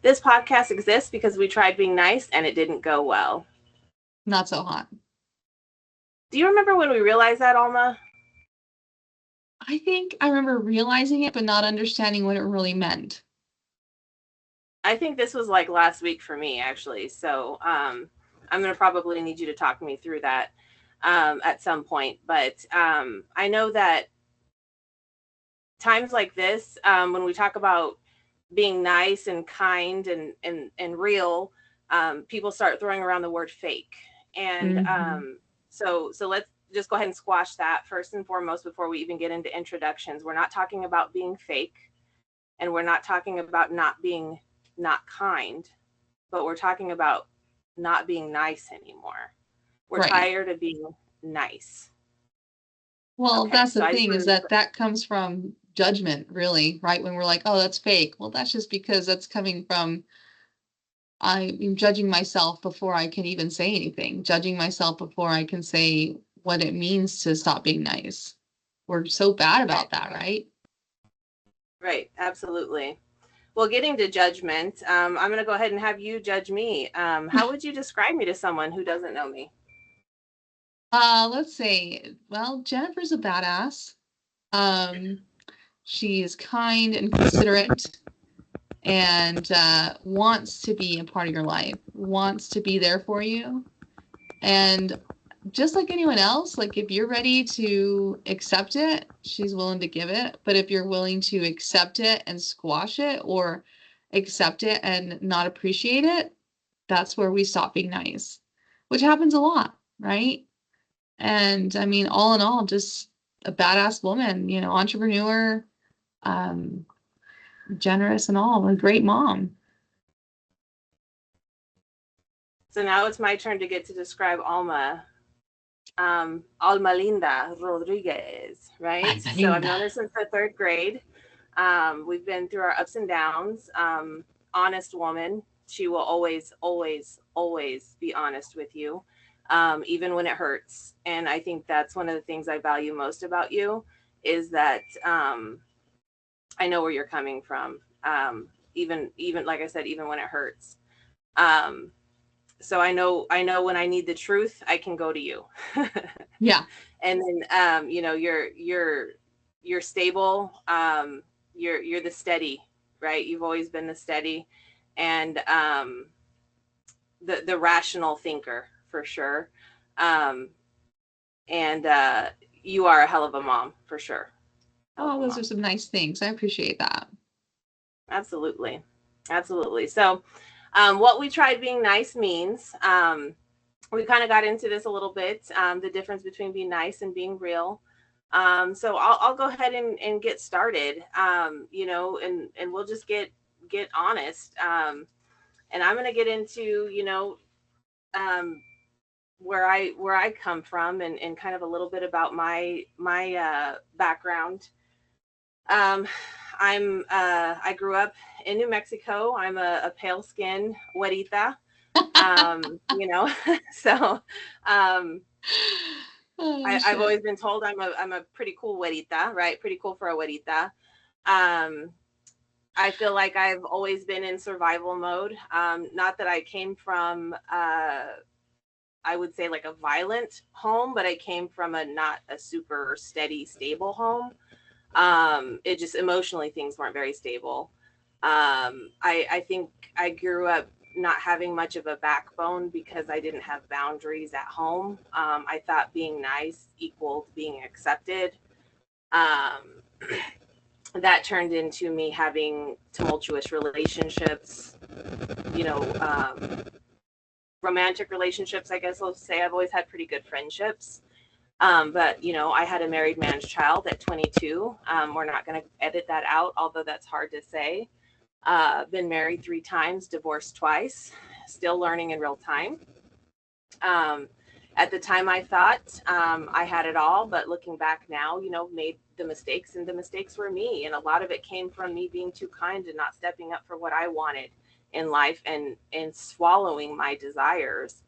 This podcast exists because we tried being nice and it didn't go well. Not so hot. Do you remember when we realized that, Alma? I think I remember realizing it, but not understanding what it really meant. I think this was like last week for me, actually. So I'm going to probably need you to talk me through that at some point. But I know that times like this, when we talk about being nice and kind and real, people start throwing around the word fake. And Mm-hmm. so let's just go ahead and squash that first and foremost before we even get into introductions. We're not talking about being fake, and we're not talking about not being not kind, but we're talking about not being nice anymore. We're Right. tired of being nice. Well, Okay, that's so the I just thing, is wanted to. that comes from judgment, really, right? When we're like, oh, that's fake. Well, that's just because that's coming from I'm judging myself before I can even say anything, judging myself before I can say what it means to stop being nice. We're so bad about that, right? Right, absolutely. Well, getting to judgment, I'm going to go ahead and have you judge me. How would you describe me to someone who doesn't know me? Let's say, well, Jennifer's a badass. Um, she is kind and considerate and wants to be a part of your life, wants to be there for you. And just like anyone else, like if you're ready to accept it, she's willing to give it. But if you're willing to accept it and squash it, or accept it and not appreciate it, that's where we stop being nice, which happens a lot, right? And I mean, all in all, just a badass woman, entrepreneur, um, generous and all, a great mom. So now it's my turn to get to describe Alma. Alma Linda Rodriguez, right? Alma So I've linda. known her since the third grade. We've been through our ups and downs. Honest woman. She will always, always, always be honest with you, even when it hurts. And I think that's one of the things I value most about you is that I know where you're coming from. Even like I said, even when it hurts. Um, so I know when I need the truth, I can go to you. Yeah. And then you're stable. You're the steady, right? You've always been the steady, and the rational thinker for sure. Um, and you are a hell of a mom for sure. Hell of Oh, a those are mom. some nice things. I appreciate that. Absolutely, absolutely. So, what we tried being nice means. We kind of got into this a little bit, the difference between being nice and being real. So I'll go ahead and get started, and we'll just get honest. And I'm going to get into, um, where I come from and kind of a little bit about my background. Um, I grew up in New Mexico. I'm a pale skin güerita. So um, Oh I've shit. always been told I'm a pretty cool güerita, right? Pretty cool for a güerita. Um, I feel like I've always been in survival mode. Not that I came from, I would say like a violent home, but I came from a not a super steady, stable home. It just emotionally things weren't very stable. I think I grew up not having much of a backbone because I didn't have boundaries at home. I thought being nice equaled being accepted. Um, that turned into me having tumultuous relationships, you know, romantic relationships, I guess I'll say. I've always had pretty good friendships. But I had a married man's child at 22. We're not going to edit that out, although that's hard to say. Been married 3 times, divorced twice, still learning in real time. Um, at the time, I thought I had it all, but looking back now, made the mistakes, and the mistakes were me. And a lot of it came from me being too kind and not stepping up for what I wanted in life and swallowing my desires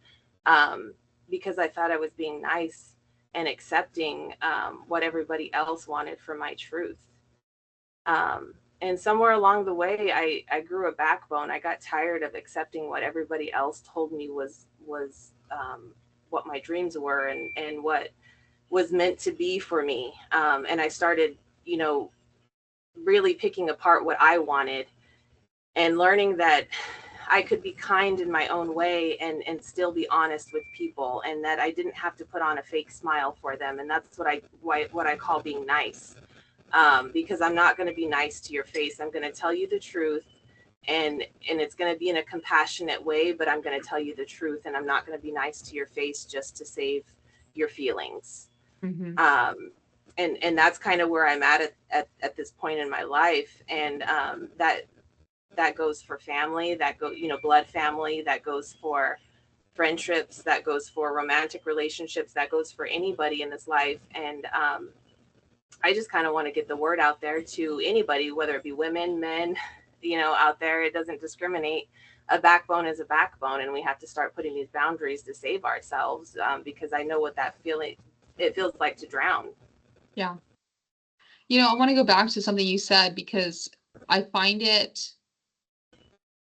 um, because I thought I was being nice and accepting what everybody else wanted for my truth. Um, And somewhere along the way, I grew a backbone. I got tired of accepting what everybody else told me was what my dreams were, and what was meant to be for me. And I started, you know, really picking apart what I wanted, and learning that I could be kind in my own way, and still be honest with people, and that I didn't have to put on a fake smile for them. And that's what I call being nice. Because I'm not going to be nice to your face. I'm going to tell you the truth, and it's going to be in a compassionate way, but I'm going to tell you the truth, and I'm not going to be nice to your face just to save your feelings. Mm-hmm. And that's kind of where I'm at this point in my life. And that goes for family, that go, you know, blood family, that goes for friendships, that goes for romantic relationships, that goes for anybody in this life. And I just kind of want to get the word out there to anybody, whether it be women, men, you know, out there. It doesn't discriminate. A backbone is a backbone, and we have to start putting these boundaries to save ourselves, because I know what that feeling it feels like to drown. Yeah. You know, I want to go back to something you said because I find it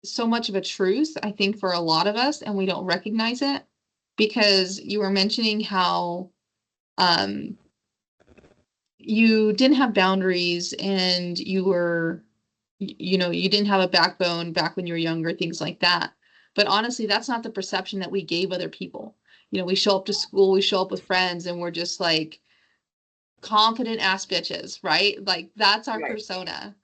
so much of a truth, I think, for a lot of us, and we don't recognize it because you were mentioning how um, you didn't have boundaries and you were, you know, you didn't have a backbone back when you were younger, things like that. But honestly, that's not the perception that we gave other people. You know, we show up to school, we show up with friends, and we're just like confident ass bitches, right? Like that's our Right. persona.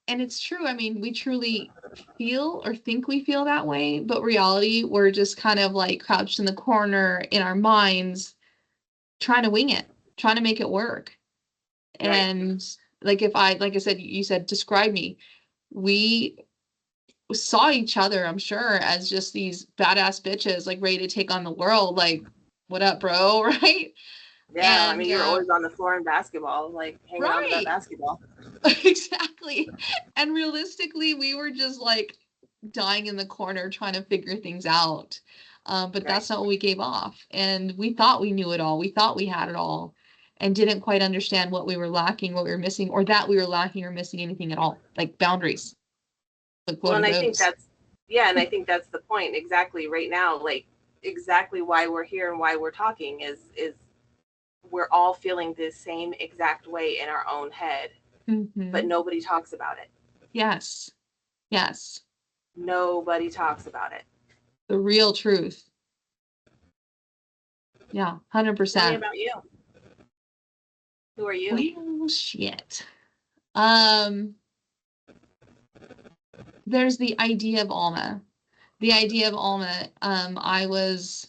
And it's true. I mean, we truly feel or think we feel that way, but reality, we're just kind of like crouched in the corner in our minds, trying to wing it, trying to make it work. Right. And like if I, like I said, you said, describe me. We saw each other, I'm sure, as just these badass bitches, like ready to take on the world. Like, what up, bro? Right? Yeah. I And mean, you're always on the floor in basketball, like hanging on to that right, basketball. exactly. And realistically, we were just like dying in the corner trying to figure things out. But Right. that's not what we gave off. And we thought we knew it all. We thought we had it all and didn't quite understand what we were lacking, what we were missing, or that we were lacking or missing anything at all, like boundaries, the Well, quote and of I think those. that's, yeah, and I think that's the point exactly right now. Like, exactly why we're here and why we're talking is we're all feeling the same exact way in our own head, but Mm-hmm. nobody talks about it. Yes. Yes. Nobody talks about it. The real truth. Yeah. Tell me 100%. about you. Who are you? Well, shit. Um, there's the idea of Alma. The idea of Alma, I was,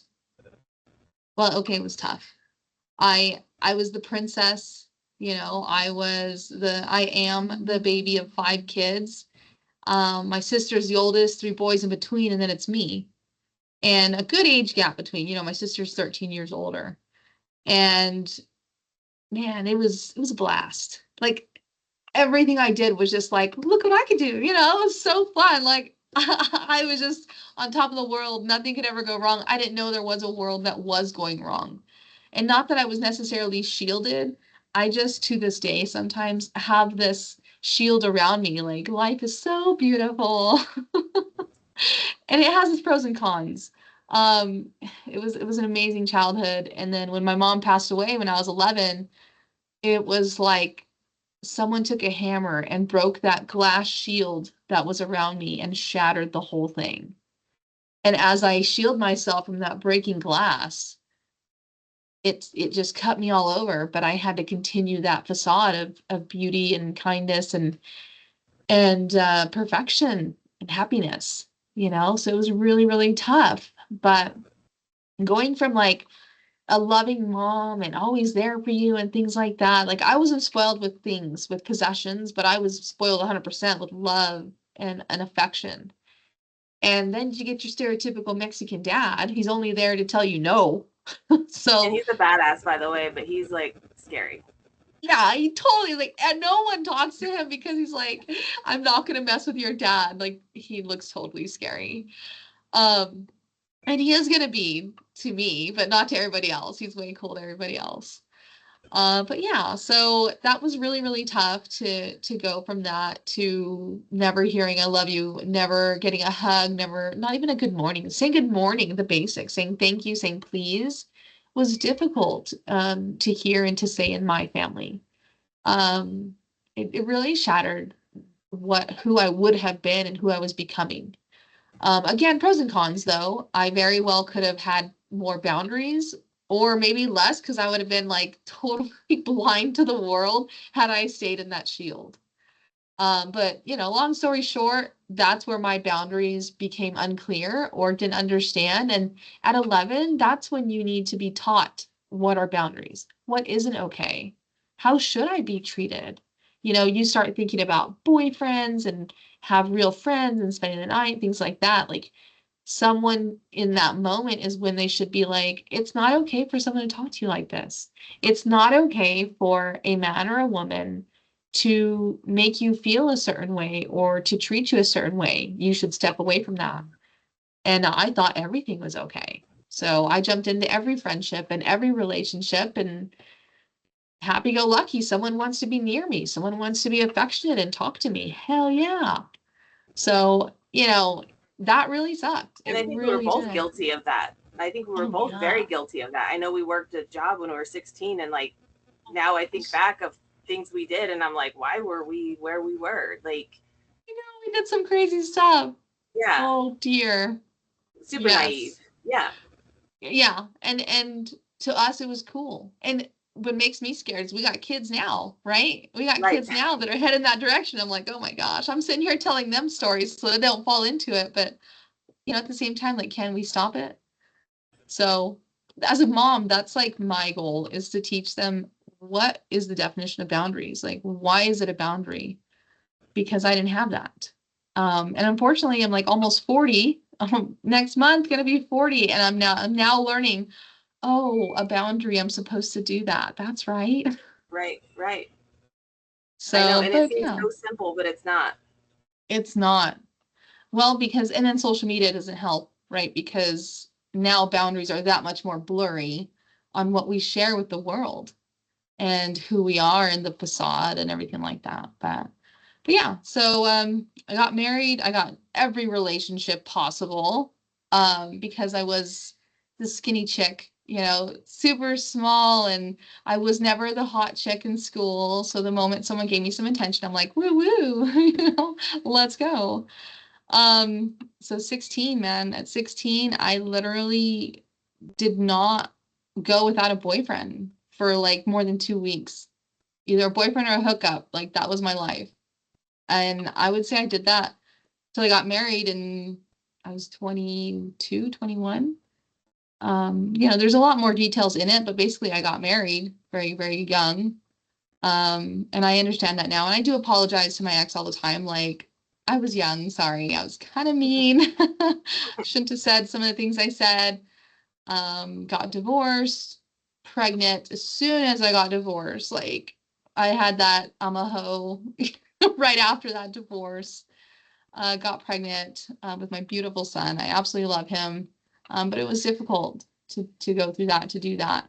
well, okay, it was tough. I was the princess, you know, I am the baby of 5 kids. My sister's the oldest, 3 boys in between, and then it's me. And a good age gap between, you know, my sister's 13 years older. And man, it was a blast. Like everything I did was just like, look what I could do. You know, it was so fun. Like I was just on top of the world. Nothing could ever go wrong. I didn't know there was a world that was going wrong. And not that I was necessarily shielded. I just to this day sometimes have this shield around me. Like life is so beautiful. And it has its pros and cons. Um, it was an amazing childhood. And then when my mom passed away when I was 11, it was like someone took a hammer and broke that glass shield that was around me and shattered the whole thing. And as I shield myself from that breaking glass, it just cut me all over. But I had to continue that facade of beauty and kindness and perfection and happiness, you know? So it was really, really tough. But going from like a loving mom and always there for you and things like that. Like I wasn't spoiled with things, with possessions, but I was spoiled 100% with love and affection. And then you get your stereotypical Mexican dad. He's only there to tell you no. And So he's a badass, by the way, but he's like scary. yeah, he totally like, and no one talks to him because he's like, I'm not gonna mess with your dad. Like he looks totally scary. Um, and he is gonna be to me, but not to everybody else. He's way cool to everybody else. But yeah, so that was really, really tough to go from that to never hearing I love you, never getting a hug, never, not even a good morning. Saying good morning, the basics, saying thank you, saying please was difficult to hear and to say in my family. It really shattered who I would have been and who I was becoming. Again, pros and cons though. I very well could have had more boundaries or maybe less because I would have been like totally blind to the world had I stayed in that shield. But long story short, that's where my boundaries became unclear or didn't understand. And at 11, that's when you need to be taught what are boundaries, what isn't okay, how should I be treated. You start thinking about boyfriends and have real friends and spending the night, things like that. Like someone in that moment is when they should be like, it's not okay for someone to talk to you like this. It's not okay for a man or a woman to make you feel a certain way or to treat you a certain way. You should step away from that. And I thought everything was okay. So I jumped into every friendship and every relationship and happy go lucky. Someone wants to be near me. Someone wants to be affectionate and talk to me. Hell yeah. So, that really sucked. And It I think we were really both did. guilty of that. I think we were Oh both very yeah. guilty of that. I know we worked a job when we were 16, and like now I think back of things we did, and I'm like, why were we where we were? Like, We did some crazy stuff. yeah, Oh dear. super naive. Yes. Yeah, Yeah. And to us it was cool. And what makes me scared is we got kids now, right? We got right. kids now that are heading that direction. I'm like, oh my gosh, I'm sitting here telling them stories so they don't fall into it. But at the same time, like, can we stop it? So as a mom, that's like my goal is to teach them what is the definition of boundaries? Like, why is it a boundary? Because I didn't have that. And unfortunately, I'm like almost 40. Next month, gonna be 40, and I'm now learning. Oh, a boundary. I'm supposed to do that. That's right. Right, right. I know, So, and it but seems yeah, so simple, but it's not. it's not. Well, because and then social media doesn't help, right? Because now boundaries are that much more blurry on what we share with the world and who we are and the facade and everything like that. But yeah, so I got married. I got every relationship possible because I was the skinny chick, super small, and I was never the hot chick in school. So the moment someone gave me some attention, I'm like, woo woo, let's go. So 16, man, at 16, I literally did not go without a boyfriend for like more than 2 weeks, either a boyfriend or a hookup. Like that was my life. And I would say I did that till I got married and I was 22, 21. There's a lot more details in it, but basically I got married very, very young. And I understand that now. And I do apologize to my ex all the time. Like, I was young, sorry. I was kind of mean. Shouldn't have said some of the things I said. Got divorced, pregnant as soon as I got divorced. Like, I had that I'm a hoe right after that divorce. Got pregnant with my beautiful son. I absolutely love him. But it was difficult to go through that, to do that.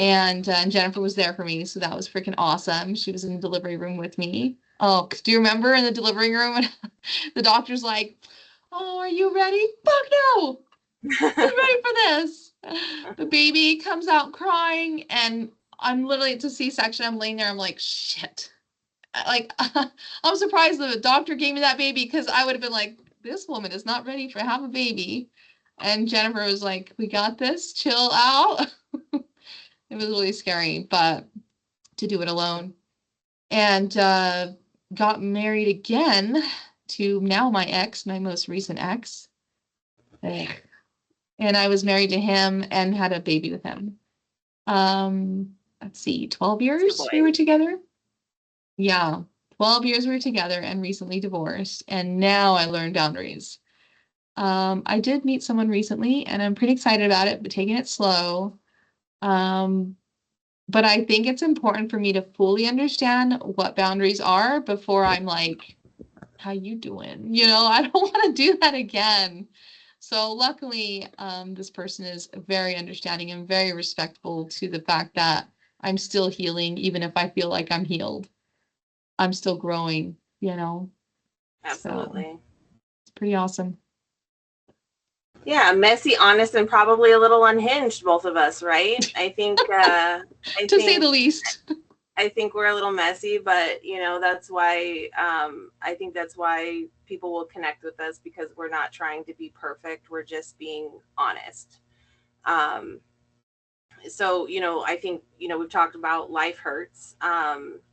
And Jennifer was there for me, so that was freaking awesome. She was in the delivery room with me. Oh, do you remember in the delivery room when the doctor's like, "Oh, are you ready?" Fuck no, who's ready for this? The baby comes out crying, and I'm literally, it's a C-section. I'm laying there. I'm like, shit. Like, I'm surprised the doctor gave me that baby because I would have been like, this woman is not ready to have a baby. And Jennifer was like, we got this. Chill out. It was really scary, but to do it alone. And got married again to now my ex, my most recent ex. Ugh. And I was married to him and had a baby with him. Let's see, 12 Two years we were boys. together. Yeah, 12 years we were together and recently divorced. And now I learned boundaries. I did meet someone recently and I'm pretty excited about it, but taking it slow. Um, but I think it's important for me to fully understand what boundaries are before I'm like, how you doing? I don't want to do that again. So luckily, this person is very understanding and very respectful to the fact that I'm still healing, even if I feel like I'm healed. I'm still growing, you know? So Absolutely. it's pretty awesome. Yeah, messy, honest, and probably a little unhinged, both of us, right? To say the least. I think we're a little messy, but that's why I think that's why people will connect with us, because we're not trying to be perfect. We're just being honest. Um, so I think we've talked about life hurts.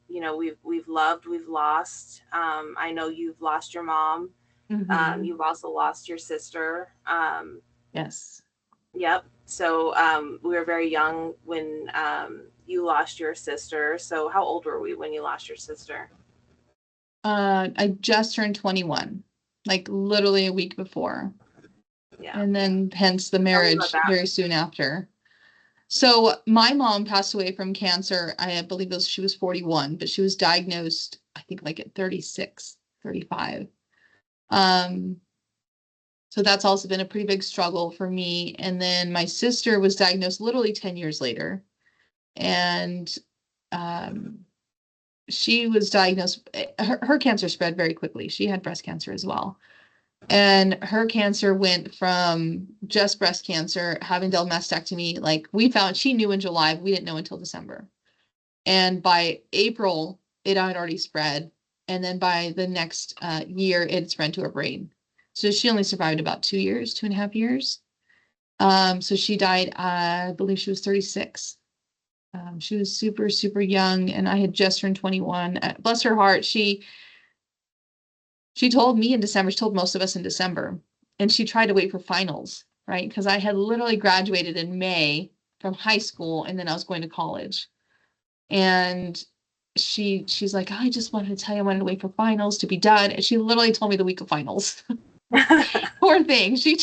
We've loved, we've lost. I know you've lost your mom. Mm-hmm. You've also lost your sister. Yes. Yep. So we were very young when you lost your sister. So how old were we when you lost your sister? I just turned 21, like literally a week before. Yeah. And then hence the Tell me about marriage that. very soon after. So my mom passed away from cancer. I believe she was 41, but she was diagnosed, I think like at 36, 35. Um, so that's also been a pretty big struggle for me. And then my sister was diagnosed literally 10 years later. And um, she was diagnosed, her cancer spread very quickly. She had breast cancer as well. And her cancer went from just breast cancer, having done mastectomy. Like she knew in July, but we didn't know until December. And by April, it had already spread. And then by the next year, it spread to her brain. So she only survived about 2 years, 2.5 years. So she died, I believe she was 36. She was super, super young, and I had just turned 21. Bless her heart, she told me in December, she told most of us in December, and she tried to wait for finals, right? Because I had literally graduated in May from high school, and then I was going to college. And she's like, I just wanted to tell you I wanted to wait for finals to be done. And she literally told me the week of finals. Poor thing. She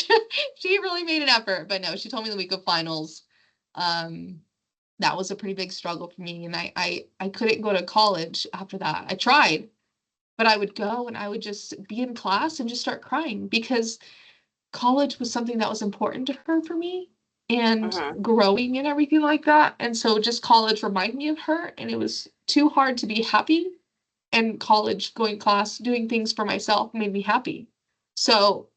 really made an effort, but no, she told me the week of finals. That was a pretty big struggle for me, and I couldn't go to college after that. I tried, but I would go and I would just be in class and just start crying because college was something that was important to her for me and Hmm. growing and everything like that. And so just college reminded me of her, and it was too hard to be happy. And college, going to class, doing things for myself made me happy. So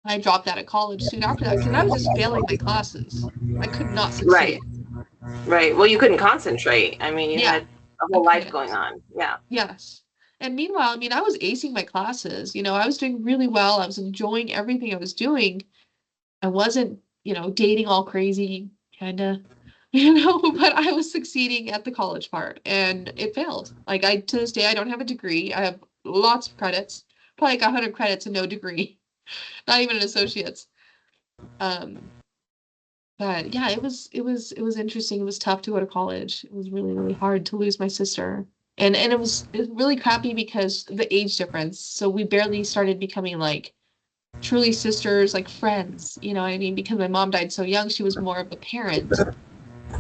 I dropped out of college soon after that because I was just failing my classes. I could not Right. succeed. Right. Well, you couldn't concentrate. I mean, you Yeah, had a I whole life going couldn't. on. Yeah. Yes. And meanwhile, I mean, I was acing my classes. I was doing really well. I was enjoying everything I was doing. I wasn't, dating all crazy, kind of, but I was succeeding at the college part and it failed. Like to this day, I don't have a degree. I have lots of credits, probably like 100 credits and no degree, not even an associate's. Um, but yeah, it was interesting. It was tough to go to college. It was really, really hard to lose my sister. And it was really crappy because the age difference. So we barely started becoming like truly sisters, like friends, you know what I mean? Because my mom died so young, she was more of a parent.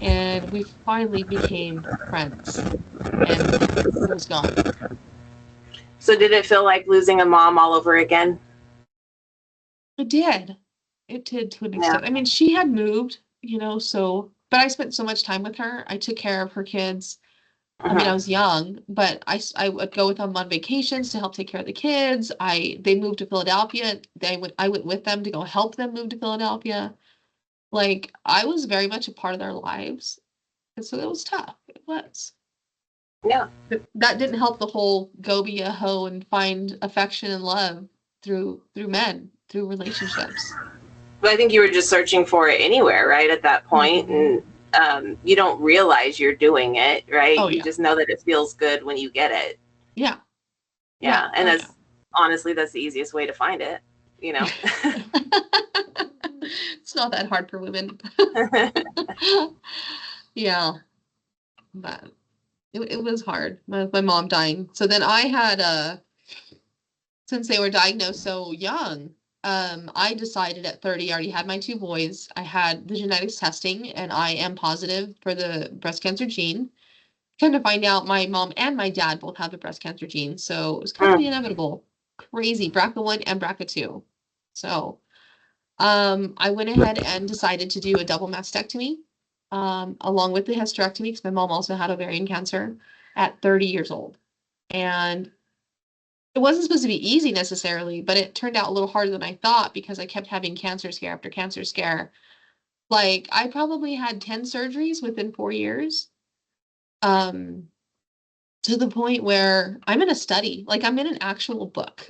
And we finally became friends. And it was gone. So did it feel like losing a mom all over again? It did. It did to an Yeah. extent. I mean, she had moved, so, but I spent so much time with her. I took care of her kids. I mean, I Hmm. was young, but I would go with them on vacations to help take care of the kids. They moved to Philadelphia. I went with them to go help them move to Philadelphia. Like I was very much a part of their lives. And so it was tough. It was. Yeah. But that didn't help the whole go be a hoe and find affection and love through men, through relationships. But I think you were just searching for it anywhere, right? At that point, Mhm. and you don't realize you're doing it, right? Oh You yeah. just know that it feels good when you get it. Yeah. Yeah. Yeah, and Oh yeah. that's honestly that's the easiest way to find it. You know. It's not that hard for women. Yeah, but it was hard. My mom dying. So then I had since they were diagnosed so young, I decided at 30, I already had my two boys. I had the genetics testing and I am positive for the breast cancer gene. Come to find out my mom and my dad both have the breast cancer gene. So it was kind of the Mm. inevitable. Crazy. BRCA1 and BRCA2. So I went ahead and decided to do a double mastectomy. along with the hysterectomy, because my mom also had ovarian cancer at 30 years old. And it wasn't supposed to be easy necessarily, but it turned out a little harder than I thought because I kept having cancer scare after cancer scare. Like, I probably had 10 surgeries within 4 years. Um, to the point where I'm in a study, like I'm in an actual book.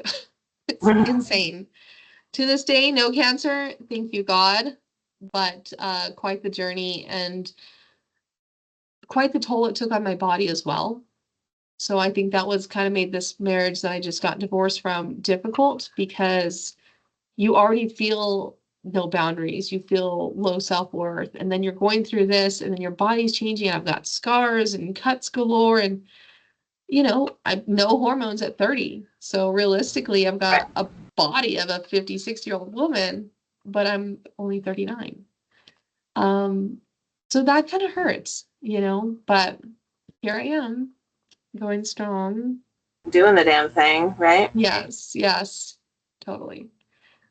It's insane. To this day, no cancer, thank you God, but quite the journey and quite the toll it took on my body as well. So I think that was kind of made this marriage that I just got divorced from difficult because you already feel no boundaries. You feel low self-worth. And then you're going through this and then your body's changing. I've got scars and cuts galore and I no hormones at 30. So realistically, I've got a body of a 56-year-old woman, but I'm only 39. So that kind of hurts, but here I am going strong. Doing the damn thing, right? Yes, totally.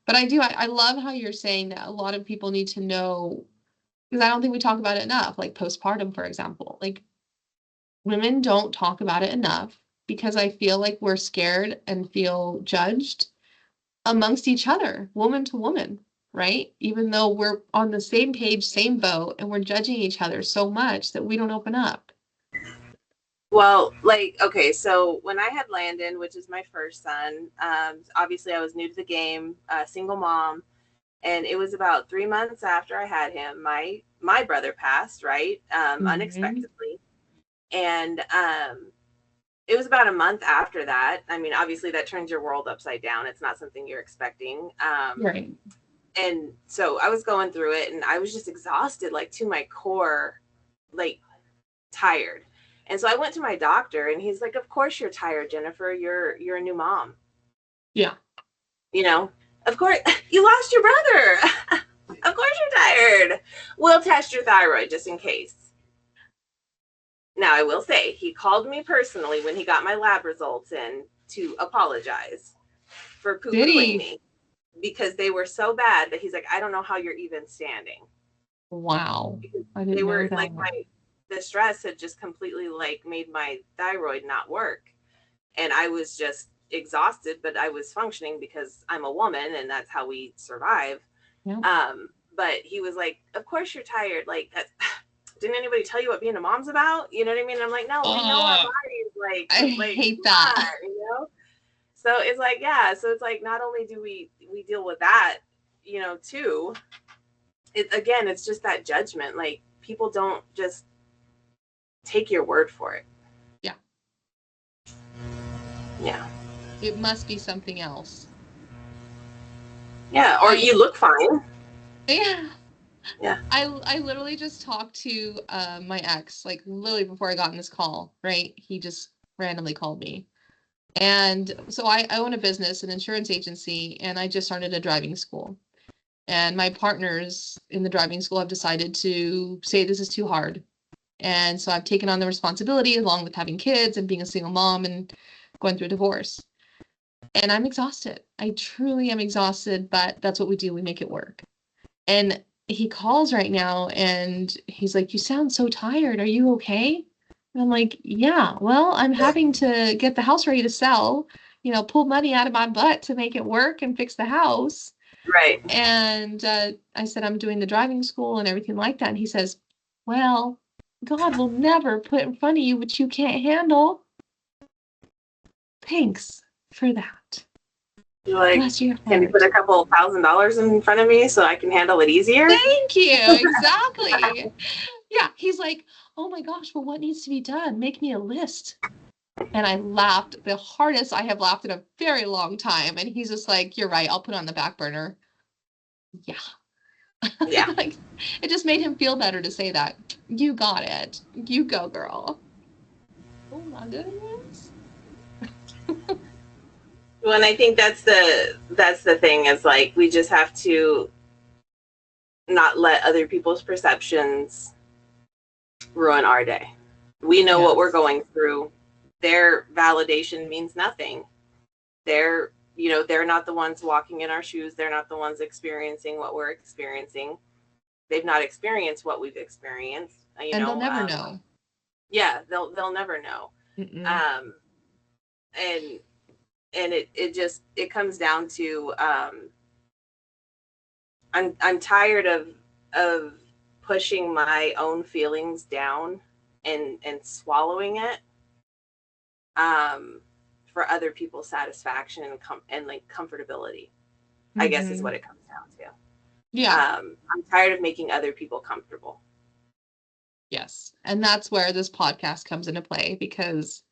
But I love how you're saying that a lot of people need to know, because I don't think we talk about it enough, like postpartum, for example. Like, women don't talk about it enough because I feel like we're scared and feel judged amongst each other, woman to woman, right? Even though we're on the same page, same boat, and we're judging each other so much that we don't open up. Well, okay, so when I had Landon, which is my first son, obviously I was new to the game, single mom, and it was about 3 months after I had him, my brother passed, right? Unexpectedly. And it was about a month after that. I mean, obviously that turns your world upside down. It's not something you're expecting. Right. And so I was going through it and I was just exhausted, like to my core, like tired. And so I went to my doctor and he's like, "Of course you're tired, Jennifer. You're a new mom." Yeah. Of course you lost your brother. Of course you're tired. We'll test your thyroid just in case. Now, I will say he called me personally when he got my lab results in to apologize for poo-pooing me because they were so bad that he's like, "I don't know how you're even standing." Wow. I didn't know that. Like the stress had just completely like made my thyroid not work. And I was just exhausted, but I was functioning because I'm a woman and that's how we survive. Yeah. But he was like, "Of course you're tired. Like, didn't anybody tell you what being a mom's about?" You know what I mean? And I'm like, "No, we know our bodies." I hate that. So it's like, yeah. So it's like, not only do we deal with that, too. It's just that judgment. Like, people don't just take your word for it. Yeah. Yeah. It must be something else. Yeah. Or you look fine. Yeah. Yeah. I literally just talked to my ex, like literally before I got in this call, right? He just randomly called me. And so I own a business, an insurance agency, and I just started a driving school. And my partners in the driving school have decided to say this is too hard. And so I've taken on the responsibility along with having kids and being a single mom and going through a divorce. And I'm exhausted. I truly am exhausted, but that's what we do. We make it work. And he calls right now and he's like, "You sound so tired. Are you okay?" And I'm like, "Yeah, well, I'm having to get the house ready to sell, pull money out of my butt to make it work and fix the house." Right. And I said, "I'm doing the driving school and everything like that." And he says, "Well, God will never put in front of you what you can't handle." Thanks for that. You're like, "Can you put a couple $1,000 in front of me so I can handle it easier?" Thank you. Exactly. Yeah. He's like, "Oh my gosh, well, what needs to be done? Make me a list." And I laughed the hardest I have laughed in a very long time. And he's just like, "You're right. I'll put it on the back burner." Yeah. Yeah. Like, it just made him feel better to say that. You got it. You go, girl. Oh my goodness. Well, and I think that's the thing is like, we just have to not let other people's perceptions ruin our day. We know what we're going through. Their validation means nothing. They're not the ones walking in our shoes. They're not the ones experiencing what we're experiencing. they've not experienced what we've experienced. And they'll never know. Yeah, they'll never know. And it comes down to I'm tired of pushing my own feelings down and swallowing it for other people's satisfaction and like comfortability. I guess is what it comes down to. Yeah. I'm tired of making other people comfortable. Yes. And that's where this podcast comes into play, because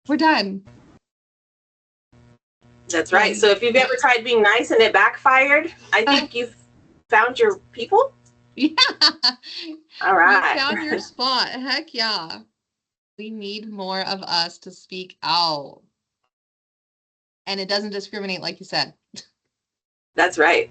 we're done. That's right. So if you've ever tried being nice and it backfired, I think you've found your people. Yeah. All right. You found your spot. Heck yeah. We need more of us to speak out. And it doesn't discriminate, like you said. That's right.